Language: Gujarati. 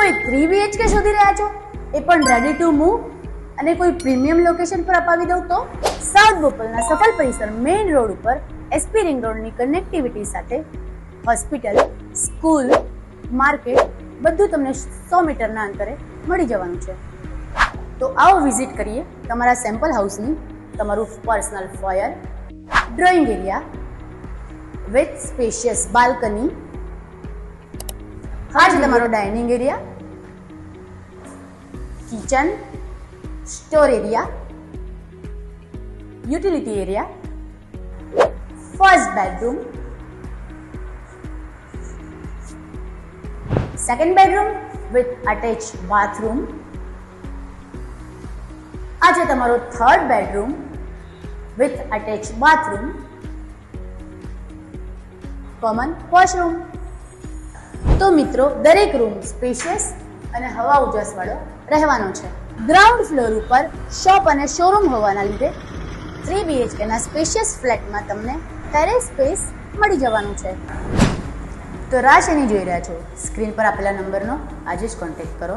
કોઈ 3 BHK શોધી રહ્યા છો, એ પણ રેડી ટુ મૂવ અને કોઈ પ્રીમિયમ લોકેશન પર અપાવી દઉં તો? સાઉથ બોપલના સફલ પરિસર મેઇન રોડ ઉપર એસપી રિંગ રોડની કનેક્ટિવિટી સાથે હોસ્પિટલ, સ્કૂલ, માર્કેટ બધું તમને 100 મીટરના અંતરે મળી જવાનું છે. તો આવો વિઝિટ કરીએ તમારા સેમ્પલ હાઉસની. તમારું personal foyer, drawing area with spacious balcony, આ છે તમારો dining area, kitchen, store area, utility area, first bedroom, second bedroom with attach bathroom, આ છે તમારો third bedroom with attach bathroom, common washroom. તો મિત્રો, દરેક રૂમ સ્પેશિયસ અને હવા ઉજાસ વાળો રહેવાનો છે. ગ્રાઉન્ડ ફ્લોર ઉપર શોપ અને શોરૂમ હોવાના લીધે 3 BHK ના સ્પેશિયસ ફ્લેટમાં તમને ટેરેસ સ્પેસ મળી જવાનું છે. તો રાહ શેની જોઈ રહ્યા છો? સ્ક્રીન પર આપેલા નંબરનો આજે જ કોન્ટેક્ટ કરો.